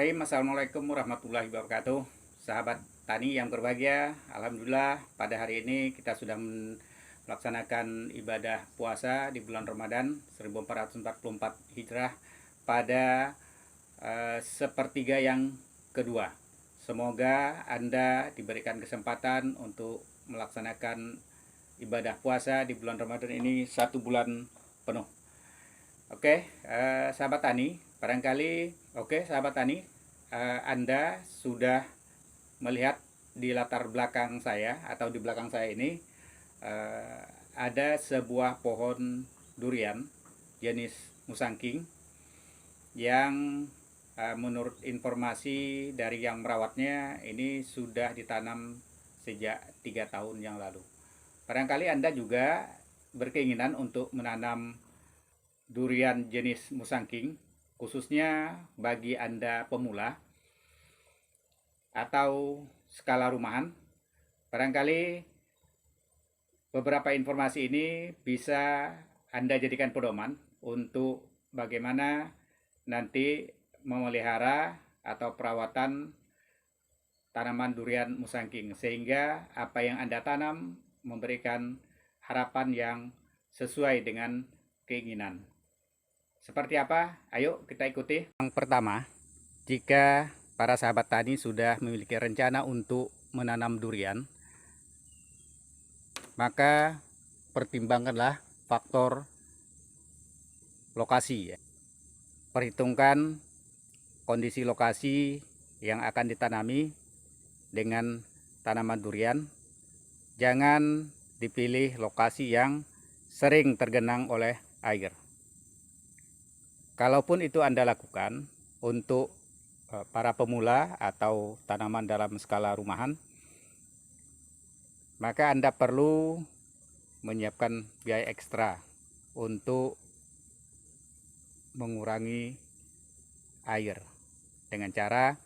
Bismillahirrahmanirrahim. Assalamualaikum warahmatullahi wabarakatuh. Sahabat tani yang berbahagia, Alhamdulillah pada hari ini kita sudah melaksanakan ibadah puasa di bulan Ramadan 1444 Hijrah pada sepertiga yang kedua. Semoga Anda diberikan kesempatan untuk melaksanakan ibadah puasa di bulan Ramadan ini 1 bulan penuh. Oke, sahabat tani, sahabat tani, Anda sudah melihat di latar belakang saya atau di belakang saya ini ada sebuah pohon durian jenis musangking yang menurut informasi dari yang merawatnya ini sudah ditanam sejak 3 tahun yang lalu. Barangkali Anda juga berkeinginan untuk menanam durian jenis musangking, khususnya bagi Anda pemula atau skala rumahan. Barangkali beberapa informasi ini bisa Anda jadikan pedoman untuk bagaimana nanti memelihara atau perawatan tanaman durian musangking, sehingga apa yang Anda tanam memberikan harapan yang sesuai dengan keinginan. Seperti apa? Ayo kita ikuti. Yang pertama, jika para sahabat tani sudah memiliki rencana untuk menanam durian, maka pertimbangkanlah faktor lokasi. Perhitungkan kondisi lokasi yang akan ditanami dengan tanaman durian. Jangan dipilih lokasi yang sering tergenang oleh air. Kalaupun itu Anda lakukan untuk para pemula atau tanaman dalam skala rumahan, maka Anda perlu menyiapkan biaya ekstra untuk mengurangi air dengan cara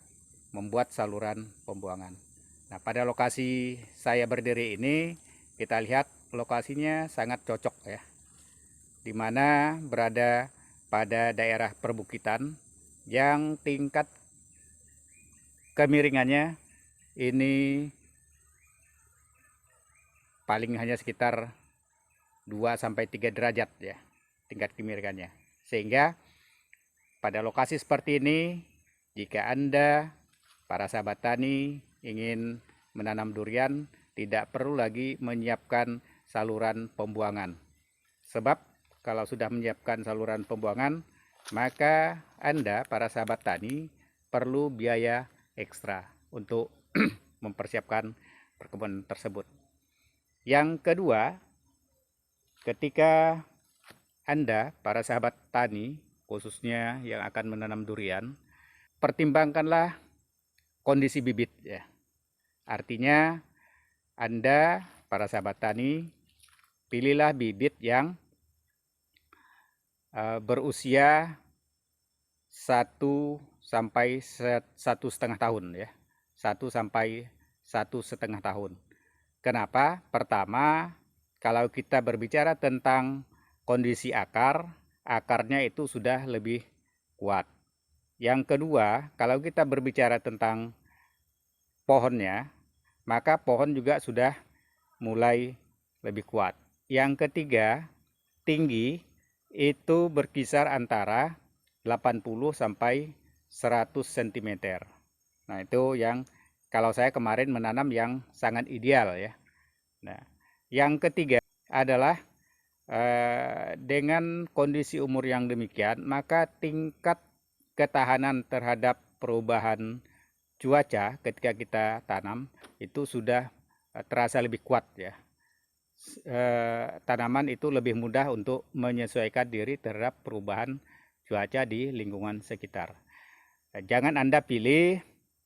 membuat saluran pembuangan. Nah, pada lokasi saya berdiri ini, kita lihat lokasinya sangat cocok ya, di mana berada pada daerah perbukitan yang tingkat kemiringannya ini paling hanya sekitar 2-3 derajat ya tingkat kemiringannya. Sehingga pada lokasi seperti ini, jika Anda para sahabat tani ingin menanam durian, tidak perlu lagi menyiapkan saluran pembuangan. Sebab kalau sudah menyiapkan saluran pembuangan, maka Anda para sahabat tani perlu biaya ekstra untuk mempersiapkan perkebunan tersebut. Yang kedua, ketika Anda para sahabat tani, khususnya yang akan menanam durian, pertimbangkanlah kondisi bibit ya. Artinya Anda para sahabat tani, pilihlah bibit yang berusia 1 sampai 1,5 tahun ya. 1 sampai 1,5 tahun. Kenapa? Pertama, kalau kita berbicara tentang kondisi akarnya itu sudah lebih kuat. Yang kedua, kalau kita berbicara tentang pohonnya, maka pohon juga sudah mulai lebih kuat. Yang ketiga, tinggi itu berkisar antara 80 sampai 100 cm. Nah, itu yang kalau saya kemarin menanam yang sangat ideal ya. Nah, yang ketiga adalah dengan kondisi umur yang demikian, maka tingkat ketahanan terhadap perubahan cuaca ketika kita tanam itu sudah terasa lebih kuat ya. Tanaman itu lebih mudah untuk menyesuaikan diri terhadap perubahan cuaca di lingkungan sekitar. Jangan Anda pilih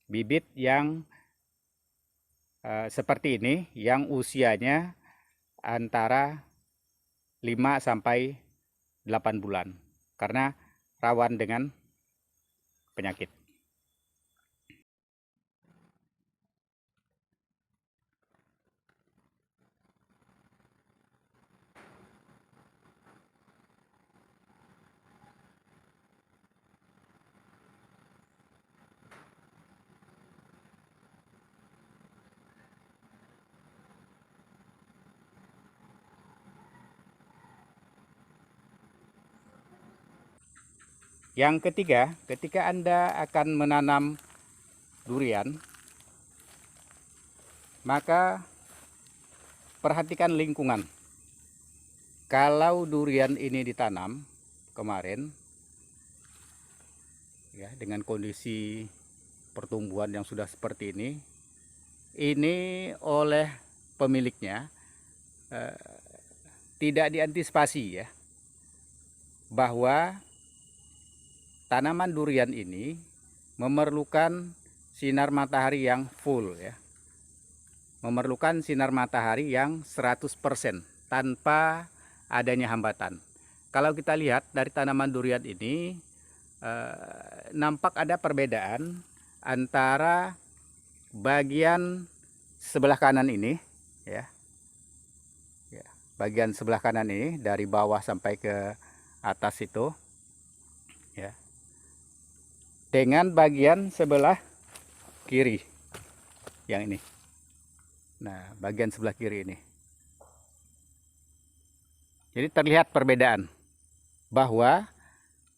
bibit yang seperti ini, yang usianya antara 5 sampai 8 bulan, karena rawan dengan penyakit. Yang ketiga, ketika Anda akan menanam durian, maka perhatikan lingkungan. Kalau durian ini ditanam kemarin, ya, dengan kondisi pertumbuhan yang sudah seperti ini oleh pemiliknya tidak diantisipasi, ya, bahwa tanaman durian ini memerlukan sinar matahari yang full, ya. Memerlukan sinar matahari yang 100% tanpa adanya hambatan. Kalau kita lihat dari tanaman durian ini, nampak ada perbedaan antara bagian sebelah kanan ini, ya, bagian sebelah kanan ini dari bawah sampai ke atas itu, ya, dengan bagian sebelah kiri yang ini. Nah, bagian sebelah kiri ini, jadi terlihat perbedaan bahwa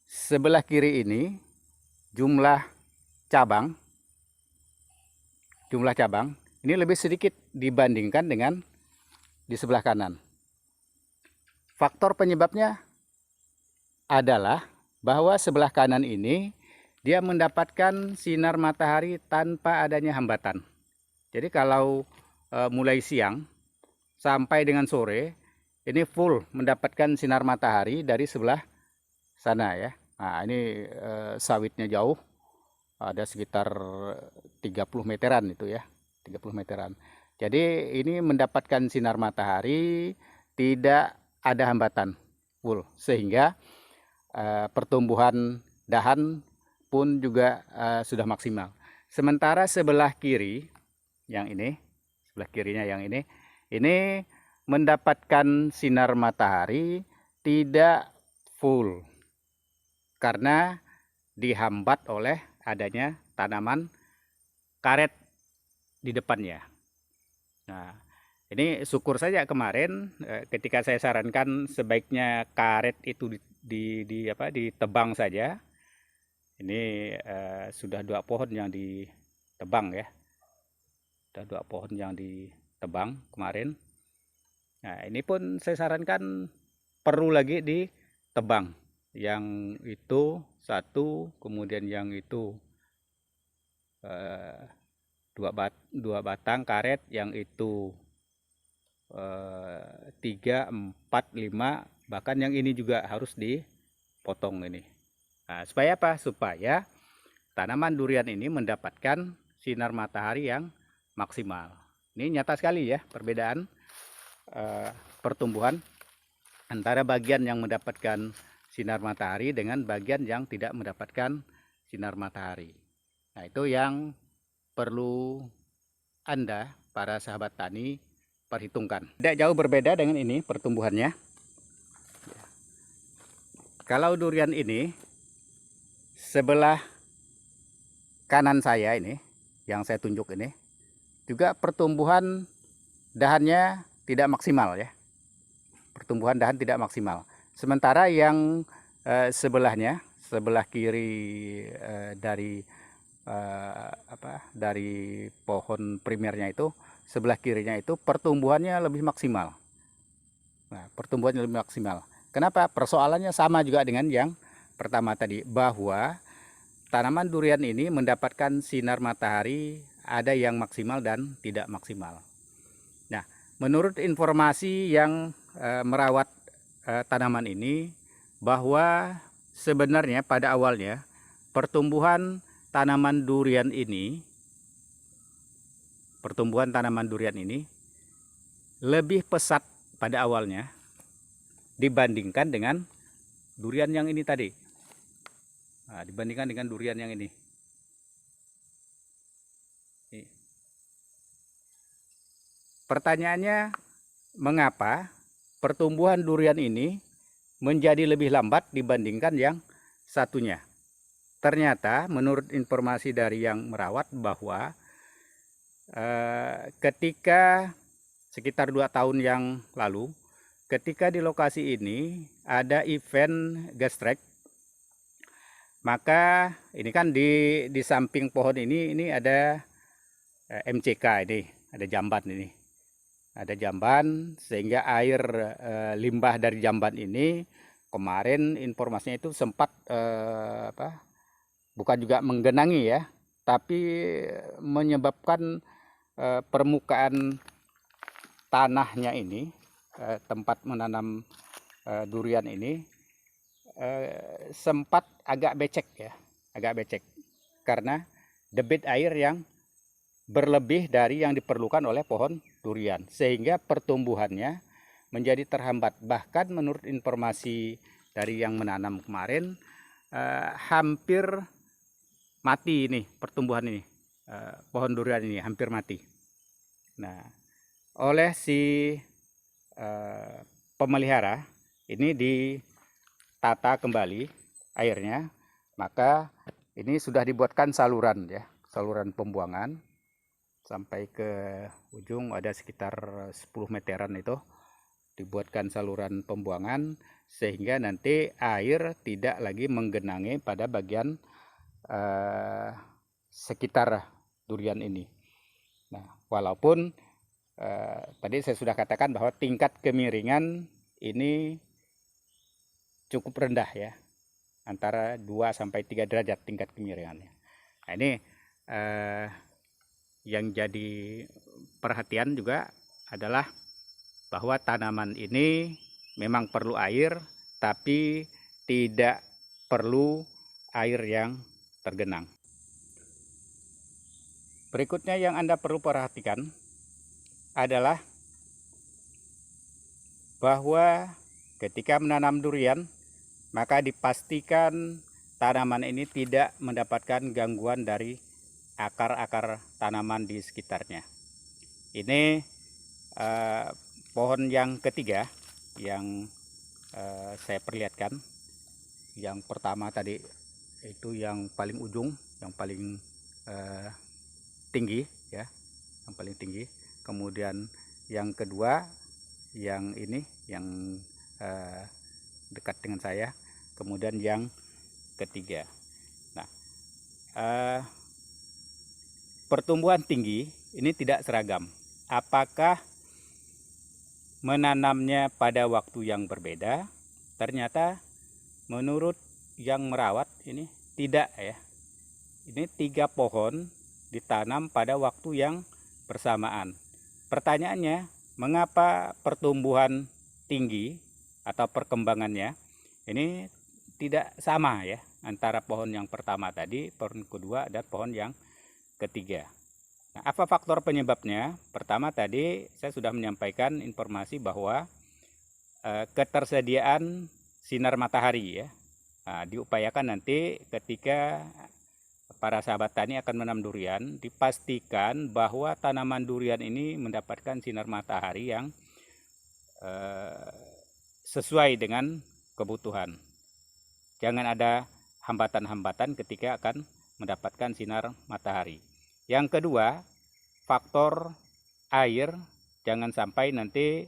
sebelah kiri ini jumlah cabang ini lebih sedikit dibandingkan dengan di sebelah kanan. Faktor penyebabnya adalah bahwa sebelah kanan ini dia mendapatkan sinar matahari tanpa adanya hambatan. Jadi kalau mulai siang sampai dengan sore ini full mendapatkan sinar matahari dari sebelah sana, ya. Nah, ini sawitnya jauh, ada sekitar 30 meteran itu, ya, 30 meteran. Jadi ini mendapatkan sinar matahari, tidak ada hambatan, full, sehingga pertumbuhan dahan pun juga sudah maksimal. Sementara sebelah kiri yang ini, sebelah kirinya yang ini mendapatkan sinar matahari tidak full karena dihambat oleh adanya tanaman karet di depannya. Nah, ini syukur saja kemarin ketika saya sarankan sebaiknya karet itu ditebang saja. Ini sudah 2 pohon yang ditebang, ya. Sudah 2 pohon yang ditebang kemarin. Nah, ini pun saya sarankan perlu lagi ditebang. Yang itu 1, kemudian yang itu 2 batang karet, yang itu 3, 4, 5, bahkan yang ini juga harus dipotong ini. Nah, supaya apa? Supaya tanaman durian ini mendapatkan sinar matahari yang maksimal. Ini nyata sekali, ya, perbedaan pertumbuhan antara bagian yang mendapatkan sinar matahari dengan bagian yang tidak mendapatkan sinar matahari. Nah, itu yang perlu Anda, para sahabat tani, perhitungkan. Tidak jauh berbeda dengan ini pertumbuhannya. Kalau durian ini sebelah kanan saya ini, yang saya tunjuk ini, juga pertumbuhan dahannya tidak maksimal, ya. Pertumbuhan dahan tidak maksimal. Sementara yang sebelahnya, sebelah kiri dari pohon primernya itu, sebelah kirinya itu pertumbuhannya lebih maksimal. Nah, pertumbuhannya lebih maksimal. Kenapa? Persoalannya sama juga dengan yang pertama tadi, bahwa tanaman durian ini mendapatkan sinar matahari ada yang maksimal dan tidak maksimal. Nah, menurut informasi yang merawat tanaman ini, bahwa sebenarnya pada awalnya pertumbuhan tanaman durian ini lebih pesat pada awalnya dibandingkan dengan durian yang ini tadi. Nah, dibandingkan dengan durian yang ini. Pertanyaannya, mengapa pertumbuhan durian ini menjadi lebih lambat dibandingkan yang satunya? Ternyata menurut informasi dari yang merawat bahwa ketika sekitar 2 tahun yang lalu, ketika di lokasi ini ada event gastrek, Maka ini kan di samping pohon ini ada MCK, ini ada jamban, ini ada jamban, sehingga air limbah dari jamban ini kemarin informasinya itu sempat bukan juga menggenangi ya, tapi menyebabkan permukaan tanahnya ini, tempat menanam durian ini sempat agak becek ya, agak becek karena debit air yang berlebih dari yang diperlukan oleh pohon durian, sehingga pertumbuhannya menjadi terhambat. Bahkan menurut informasi dari yang menanam kemarin, hampir mati ini pertumbuhan ini, pohon durian ini hampir mati. Nah, oleh si pemelihara ini ditata kembali airnya, maka ini sudah dibuatkan saluran ya, saluran pembuangan sampai ke ujung ada sekitar 10 meteran, itu dibuatkan saluran pembuangan sehingga nanti air tidak lagi menggenangi pada bagian sekitar durian ini. Nah, walaupun tadi saya sudah katakan bahwa tingkat kemiringan ini cukup rendah ya, antara 2 sampai 3 derajat tingkat kemiringannya. Nah, ini yang jadi perhatian juga adalah bahwa tanaman ini memang perlu air, tapi tidak perlu air yang tergenang. Berikutnya yang Anda perlu perhatikan adalah bahwa ketika menanam durian, maka dipastikan tanaman ini tidak mendapatkan gangguan dari akar-akar tanaman di sekitarnya. Ini pohon yang ketiga yang saya perlihatkan. Yang pertama tadi itu yang paling ujung, yang paling tinggi ya, yang paling tinggi. Kemudian yang kedua yang ini, yang dekat dengan saya. Kemudian yang ketiga. Nah, pertumbuhan tinggi ini tidak seragam. Apakah menanamnya pada waktu yang berbeda? Ternyata menurut yang merawat ini tidak ya. Ini 3 pohon ditanam pada waktu yang bersamaan. Pertanyaannya, mengapa pertumbuhan tinggi atau perkembangannya ini tidak sama ya antara pohon yang pertama tadi, pohon kedua, dan pohon yang ketiga? Nah, apa faktor penyebabnya? Pertama tadi saya sudah menyampaikan informasi bahwa ketersediaan sinar matahari ya. Nah, diupayakan nanti ketika para sahabat tani akan menanam durian, dipastikan bahwa tanaman durian ini mendapatkan sinar matahari yang sesuai dengan kebutuhan. Jangan ada hambatan-hambatan ketika akan mendapatkan sinar matahari. Yang kedua, faktor air. Jangan sampai nanti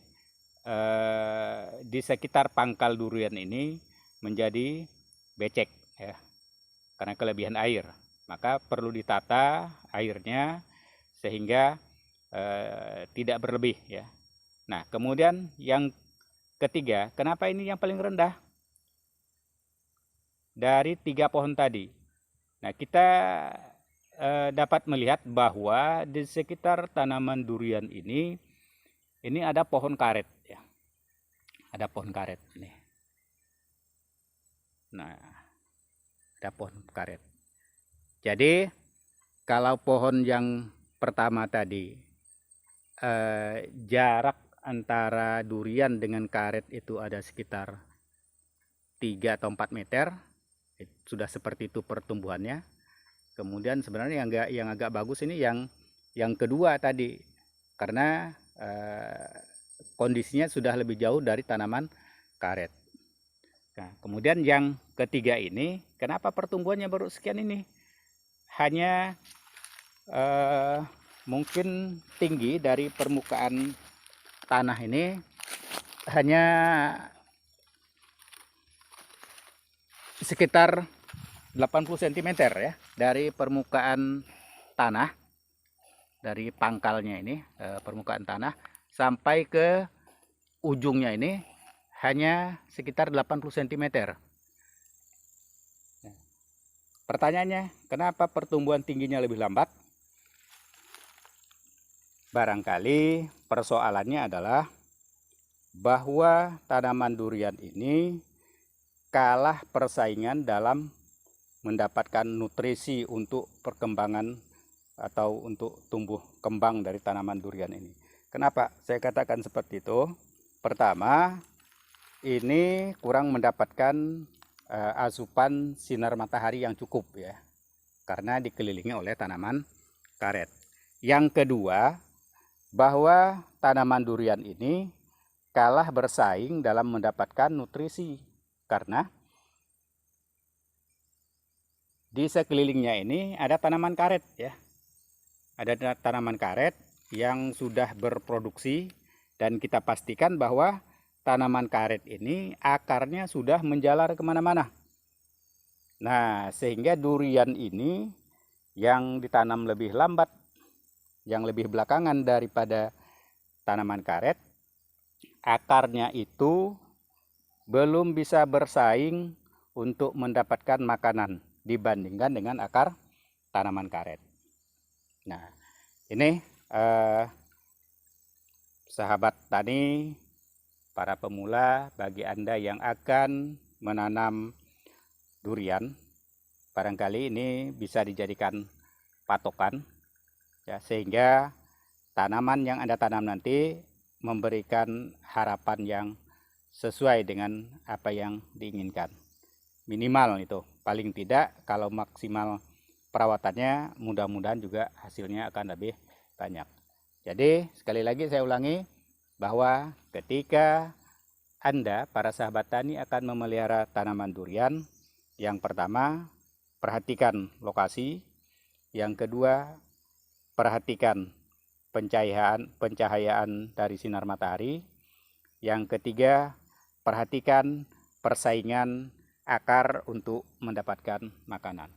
di sekitar pangkal durian ini menjadi becek ya, karena kelebihan air. Maka perlu ditata airnya sehingga tidak berlebih ya. Nah, kemudian yang ketiga, kenapa ini yang paling rendah dari 3 pohon tadi? Nah, kita dapat melihat bahwa di sekitar tanaman durian ini ada pohon karet ya. Ada pohon karet ini. Nah, ada pohon karet. Jadi kalau pohon yang pertama tadi jarak antara durian dengan karet itu ada sekitar 3 atau 4 meter, sudah seperti itu pertumbuhannya. Kemudian sebenarnya yang agak bagus ini yang kedua tadi, karena kondisinya sudah lebih jauh dari tanaman karet. Nah, kemudian yang ketiga ini, kenapa pertumbuhannya baru sekian ini? Hanya mungkin tinggi dari permukaan tanah ini hanya sekitar 80 cm ya dari permukaan tanah, dari pangkalnya ini permukaan tanah sampai ke ujungnya ini hanya sekitar 80 cm. Pertanyaannya, kenapa pertumbuhan tingginya lebih lambat? Barangkali persoalannya adalah bahwa tanaman durian ini kalah persaingan dalam mendapatkan nutrisi untuk perkembangan atau untuk tumbuh kembang dari tanaman durian ini. Kenapa saya katakan seperti itu? Pertama, ini kurang mendapatkan asupan sinar matahari yang cukup ya, karena dikelilingi oleh tanaman karet. Yang kedua, bahwa tanaman durian ini kalah bersaing dalam mendapatkan nutrisi, karena di sekelilingnya ini ada tanaman karet ya. Ada tanaman karet yang sudah berproduksi, dan kita pastikan bahwa tanaman karet ini akarnya sudah menjalar kemana-mana. Nah, sehingga durian ini yang ditanam lebih lambat, yang lebih belakangan daripada tanaman karet, akarnya itu belum bisa bersaing untuk mendapatkan makanan dibandingkan dengan akar tanaman karet. Nah, ini sahabat tani, para pemula, bagi Anda yang akan menanam durian, barangkali ini bisa dijadikan patokan ya, sehingga tanaman yang Anda tanam nanti memberikan harapan yang sesuai dengan apa yang diinginkan. Minimal itu, paling tidak kalau maksimal perawatannya, mudah-mudahan juga hasilnya akan lebih banyak. Jadi sekali lagi saya ulangi bahwa ketika Anda, para sahabat tani, akan memelihara tanaman durian, yang pertama perhatikan lokasi, yang kedua perhatikan pencahayaan dari sinar matahari, yang ketiga perhatikan persaingan akar untuk mendapatkan makanan.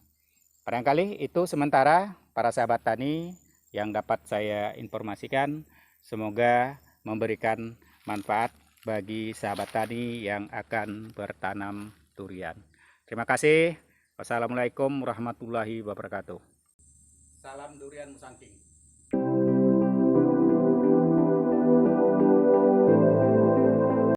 Barangkali itu sementara para sahabat tani yang dapat saya informasikan. Semoga memberikan manfaat bagi sahabat tani yang akan bertanam durian. Terima kasih. Wassalamualaikum warahmatullahi wabarakatuh. Salam durian Musangking.